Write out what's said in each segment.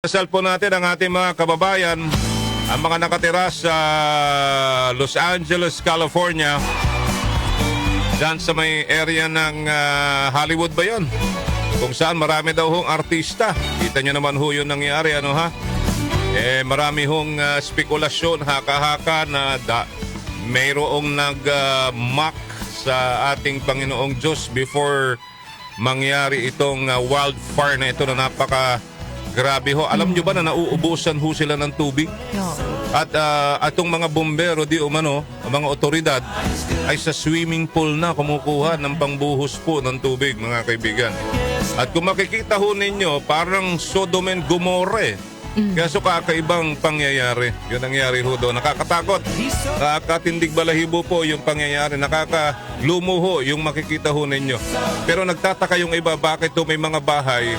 Dasal po natin ang ating mga kababayan, ang mga nakatira sa Los Angeles, California. Diyan sa may area ng Hollywood ba yun? Kung saan marami daw hong artista. Kita nyo naman ho yun nangyari, ano ha? Marami hong spekulasyon, haka-haka na mayroong nag-mock sa ating Panginoong Diyos before mangyari itong wildfire na ito na grabe ho. Alam nyo ba na nauubusan ho sila ng tubig? No. At atong mga bombero, di umano, ang mga otoridad, ay sa swimming pool na kumukuha ng pangbuhos po ng tubig, mga kaibigan. At kung makikita ho ninyo, parang Sodom and Gomorrah. Kaso kakaibang pangyayari. Yun ang nangyari ho doon. Nakakatakot. Nakakatindig balahibo po yung pangyayari. Nakakalumo ho yung makikita ho ninyo. Pero nagtataka yung iba, bakit may mga bahay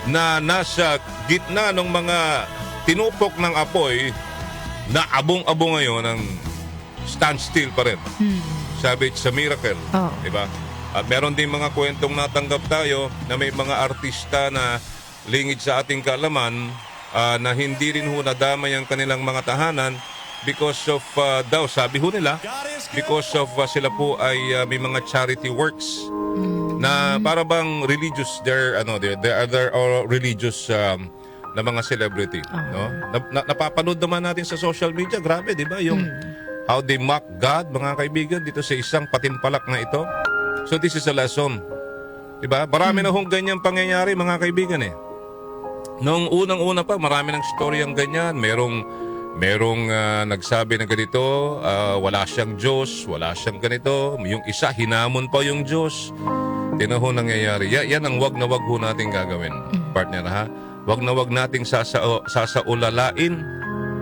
na nasa gitna ng mga tinupok ng apoy na abong-abong ngayon ng standstill pa rin. Sabi, it's a miracle. Oh. Diba? At meron din mga kwentong natanggap tayo na may mga artista na lingid sa ating kaalaman na hindi rin ho nadamay ang kanilang mga tahanan because of, daw sabi ho nila, because of sila po ay may mga charity works na para bang religious, there are religious na mga celebrity, no? Napapanood naman natin sa social media, grabe, di ba? Yung how they mock God, mga kaibigan, dito sa isang patinpalak na ito. So this is a lesson, di ba? Marami na hong ganyang pangyayari, mga kaibigan eh. Noong unang-una pa, marami ng storyang ganyan. Merong nagsabi na ganito, wala siyang Diyos, wala siyang ganito. Yung isa, hinamon pa yung Diyos. Tinaho nangyayari. Yan ang wag na wag ho natin gagawin, partner ha. Wag na wag nating sasaulalain.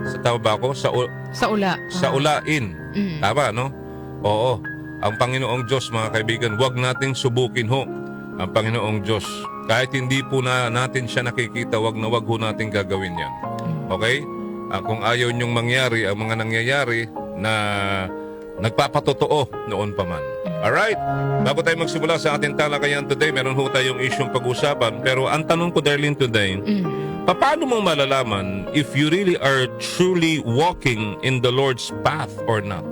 Sa tama ba ako? Saulain. Tama, no? Oo. Ang Panginoong Diyos, mga kaibigan, wag nating subukin ho ang Panginoong Diyos. Kahit hindi po natin siya nakikita, wag na wag ho natin gagawin yan. Okay? Kung ayaw niyong mangyari ang mga nangyayari na nagpapatotoo noon pa man. Alright? Bago tayo magsimula sa ating talakayan today, meron ho tayong isyong pag-usapan. Pero ang tanong ko, Darlene, today, paano mo malalaman if you really are truly walking in the Lord's path or not?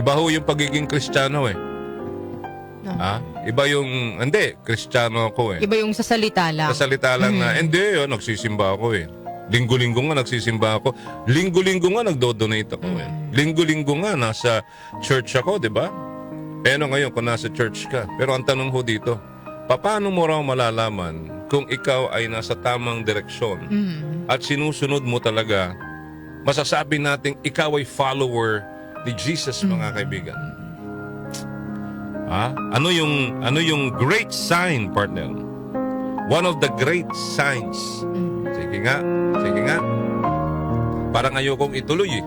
Iba ho yung pagiging Kristiyano eh. No. Iba yung, hindi, Kristiyano ako eh. Iba yung sa salita lang. Sa salita lang na, hindi, nagsisimba ako eh. Linggo-linggo nga nagsisimba ako. Linggo-linggo nga nagdo-donate ako eh. Linggo-linggo nga nasa church ako, di ba? Pero ngayon kung nasa church ka. Pero ang tanong ko dito, paano mo raw malalaman kung ikaw ay nasa tamang direksyon at sinusunod mo talaga, masasabi nating ikaw ay follower ni Jesus, mga kaibigan? Ano yung great sign, partner? One of the great signs. Sige nga. Parang ayokong ituloy eh.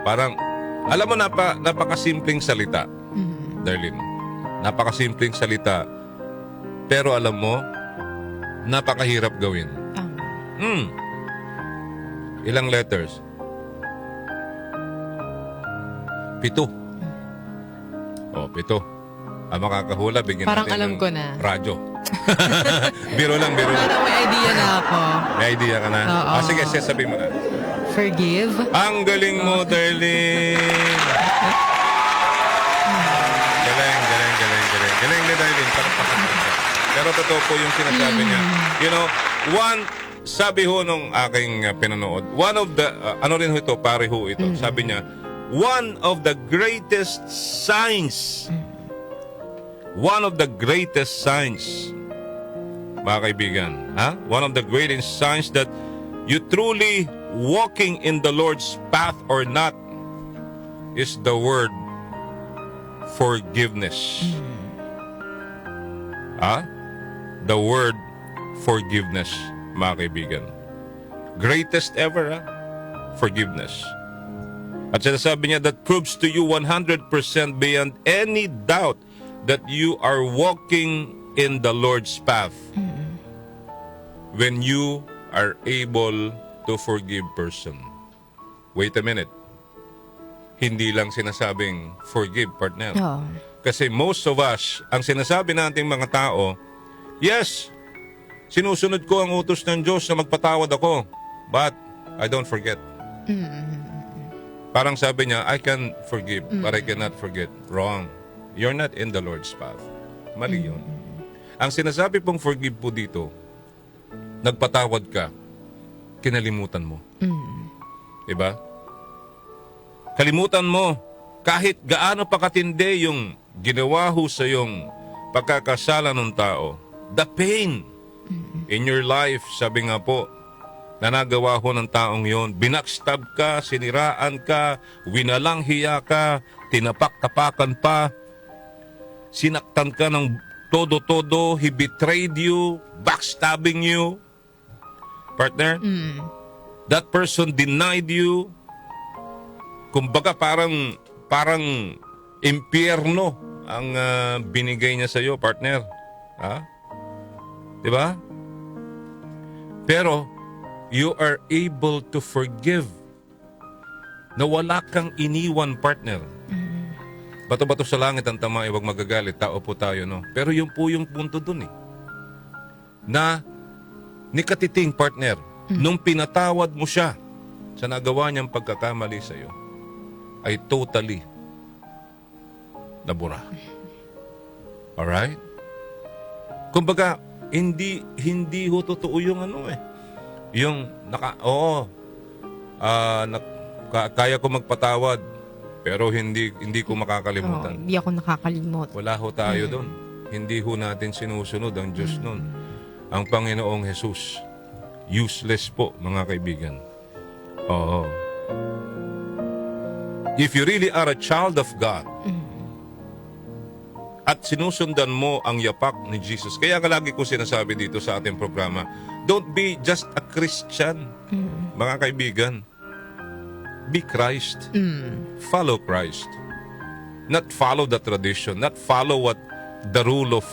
Parang, alam mo, napakasimpleng salita, Darlene. Napakasimpleng salita. Pero alam mo, napakahirap gawin. Ilang letters? 7. 7. Ang makakahula, bigyan Parang natin alam ng ko na. radyo. Biro lang. Parang may idea na ako. May idea ka na? Oo. Sige, sabihin mo na. Forgive. Ang galing mo, Darlene. Galing ni Darlene. Pero totoo po yung sinasabi niya. You know, sabi ho nung aking pinanood, one of the, ano rin ho ito, pare ho ito, sabi niya, one of the greatest signs, mga kaibigan, one of the greatest signs that you truly walking in the Lord's path or not is the word forgiveness. The word forgiveness, mga kaibigan. Greatest ever, forgiveness. At sinasabi niya, that proves to you 100% beyond any doubt that you are walking in the Lord's path when you are able to forgive person. Wait a minute. Hindi lang sinasabing forgive, partner. Kasi most of us, ang sinasabi nating mga tao, yes, Sinusunod ko ang utos ng Diyos na magpatawad ako. But I don't forget. Parang sabi niya, I can forgive, but I cannot forget. Wrong. You're not in the Lord's path. Mali yun. Ang sinasabi pong forgive po dito, nagpatawad ka, kinalimutan mo. Diba? Kalimutan mo, kahit gaano pa katindi yung ginawa ho sa yung pagkakasala ng tao, the pain in your life, sabi nga po, na nagawa ho ng taong yon, binakstab ka, siniraan ka, winalanghiya ka, tinapak-tapakan pa, sinaktan ka ng todo-todo, he betrayed you, backstabbing you, partner, that person denied you, kumbaga parang impyerno ang binigay niya sa iyo, partner. Ha? 'Di ba? Pero you are able to forgive. Na wala kang iniwan, partner. Bato-bato sa langit ang tamay, huwag magagalit, tao po tayo, no? Pero yun po yung punto dun eh. Na nikatiting, partner, nung pinatawad mo siya sa nagawa niyang pagkakamali sa iyo, ay totally nabura. Alright? Kumbaga, hindi ho totoo yung ano eh. Yung kaya ko magpatawad, pero hindi ko makakalimutan. Hindi ako nakakalimot. Wala ho tayo doon. Hindi ho natin sinusunod ang Diyos noon. Ang Panginoong Jesus, useless po, mga kaibigan. Oo. If you really are a child of God, at sinusundan mo ang yapak ni Jesus, kaya nga lagi ko sinasabi dito sa ating programa, don't be just a Christian, mga kaibigan. Be Christ. Follow Christ. Not follow the tradition, not follow what the rule of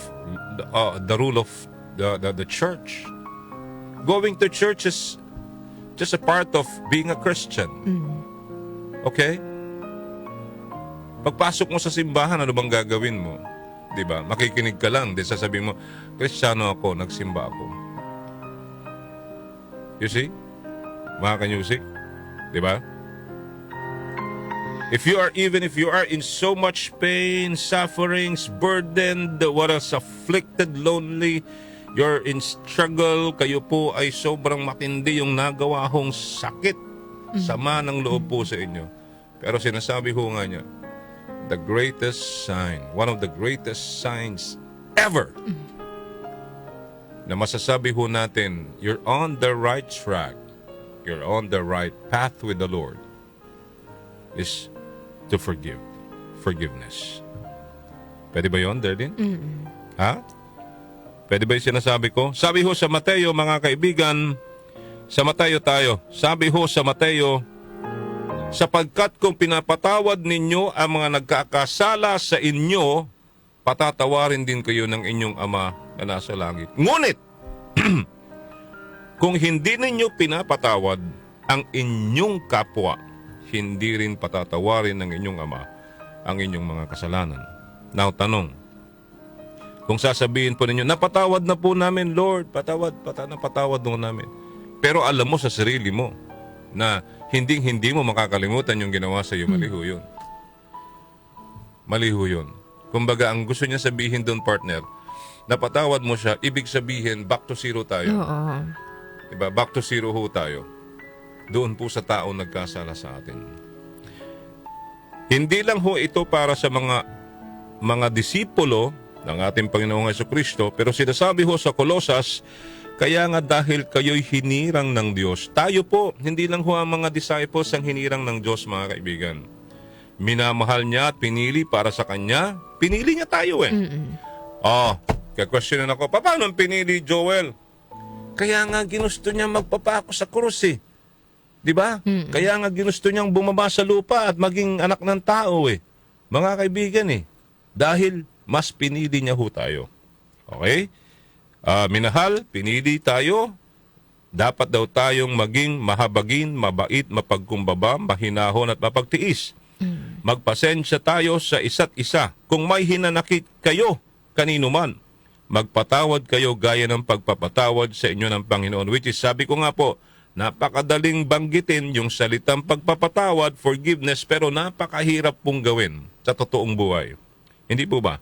the church. Going to church is just a part of being a Christian. Okay? Pagpasok mo sa simbahan, ano bang gagawin mo? 'Di ba? Makikinig ka lang, di sasabihin mo, Kristiyano ako, nagsimba ako. You see? Mga kanyusik? 'Di ba? If you are in so much pain, sufferings, burdened, what else, afflicted, lonely, you're in struggle, kayo po ay sobrang matindi yung nagawa hong sakit, sama ng loob po sa inyo. Pero sinasabi ho nga niya, the greatest sign, one of the greatest signs ever, na masasabi ho natin, you're on the right track, you're on the right path with the Lord, is to forgive. Forgiveness. Pwede ba yun, Darlene? Ha? Pwede ba yung sinasabi ko? Sabi ho sa Mateo, mga kaibigan, sa Mateo tayo. Sabi ho sa Mateo, sapagkat kung pinapatawad ninyo ang mga nagkakasala sa inyo, patatawarin din kayo ng inyong Ama na nasa langit. Ngunit, kung hindi ninyo pinapatawad ang inyong kapwa, hindi rin patatawarin ng inyong Ama ang inyong mga kasalanan. Now, tanong, kung sasabihin po ninyo, napatawad na po namin, Lord, napatawad mo namin. Pero alam mo sa sarili mo na hindi mo makakalimutan yung ginawa sa iyo, maliho yun. Maliho yun. Kumbaga, ang gusto niya sabihin doon, partner, napatawad mo siya, ibig sabihin, back to zero tayo. Oo. Diba? Back to zero ho tayo. Doon po sa tao nagkasala sa atin. Hindi lang ho ito para sa mga disipulo ng ating Panginoong Jesucristo, pero sinasabi ho sa Kolosas, kaya nga dahil kayo'y hinirang ng Diyos. Tayo po, hindi lang ho ang mga disciples ang hinirang ng Diyos, mga kaibigan. Minamahal niya at pinili para sa Kanya. Pinili niya tayo eh. Kaya-questionin ako, paano pinili Joel? Kaya nga ginusto niya magpapako sa krus eh. Diba? Kaya nga ginusto niyang bumaba sa lupa at maging anak ng tao eh. Mga kaibigan eh. Dahil mas pinili niya ho tayo. Okay? Minahal, pinili tayo. Dapat daw tayong maging mahabagin, mabait, mapagkumbaba, mahinahon at mapagtiis. Magpasensya tayo sa isa't isa. Kung may hinanakit kayo, kanino man, magpatawad kayo gaya ng pagpapatawad sa inyo ng Panginoon. Which is, sabi ko nga po, napakadaling banggitin yung salitang pagpapatawad, forgiveness, pero napakahirap pong gawin sa totoong buhay. Hindi po ba?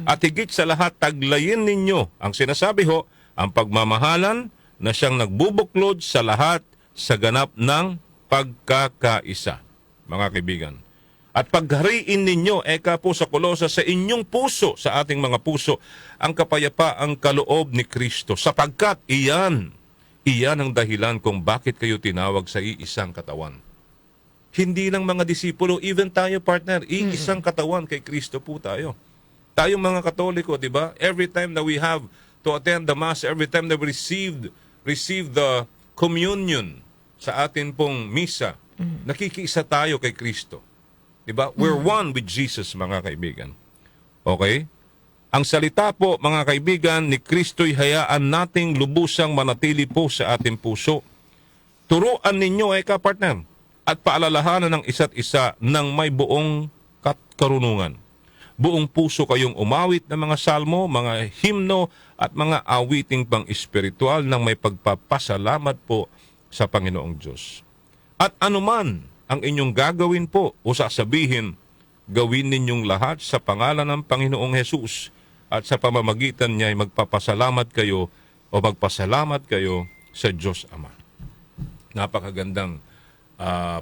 At higit sa lahat, taglayin ninyo ang sinasabi ho, ang pagmamahalan na siyang nagbubuklod sa lahat sa ganap ng pagkakaisa, mga kaibigan. At paghariin ninyo, eka po sa Kolosa, sa inyong puso, sa ating mga puso, ang kapayapaang kaloob ni Kristo, sapagkat iyan ang dahilan kung bakit kayo tinawag sa iisang katawan. Hindi lang mga disipulo, even tayo partner, iisang katawan kay Kristo po tayo. Tayong mga Katoliko, di ba? Every time that we have to attend the Mass, every time that we receive the communion sa atin pong misa, nakikiisa tayo kay Kristo. Diba? We're one with Jesus, mga kaibigan. Okay? Ang salita po, mga kaibigan, ni Kristo'y hayaan nating lubusang manatili po sa ating puso. Turuan ninyo, partner, at paalalahanan ng isa't isa ng may buong karunungan. Buong puso kayong umawit ng mga salmo, mga himno, at mga awiting pang-espiritual ng may pagpapasalamat po sa Panginoong Diyos. At anuman ang inyong gagawin po o sasabihin, gawin ninyong lahat sa pangalan ng Panginoong Hesus at sa pamamagitan niya ay magpapasalamat kayo o magpasalamat kayo sa Diyos Ama. Napakagandang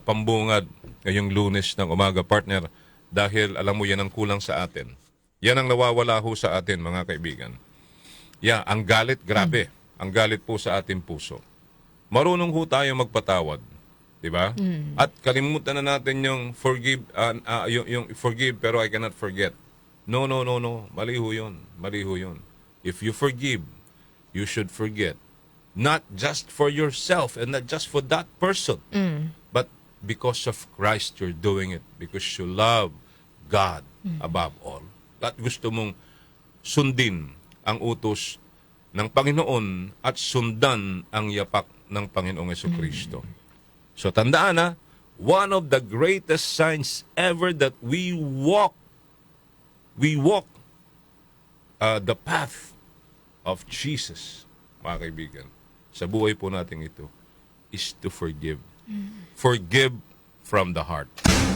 pambungad ngayong Lunes ng umaga, partner, dahil alam mo yan ang kulang sa atin. Yan ang nawawala ho sa atin, mga kaibigan. Ang galit, grabe. Ang galit po sa ating puso. Marunong ho tayo magpatawad. Diba? At kalimutan na natin yung forgive, yung forgive pero I cannot forget. No. Mali ho yun. If you forgive, you should forget. Not just for yourself and not just for that person. But because of Christ you're doing it. Because you love God above all. At gusto mong sundin ang utos ng Panginoon at sundan ang yapak ng Panginoong Jesucristo. So tandaan na, one of the greatest signs ever that we walk the path of Jesus, mga kaibigan, sa buhay po natin ito, is to forgive. Forgive from the heart.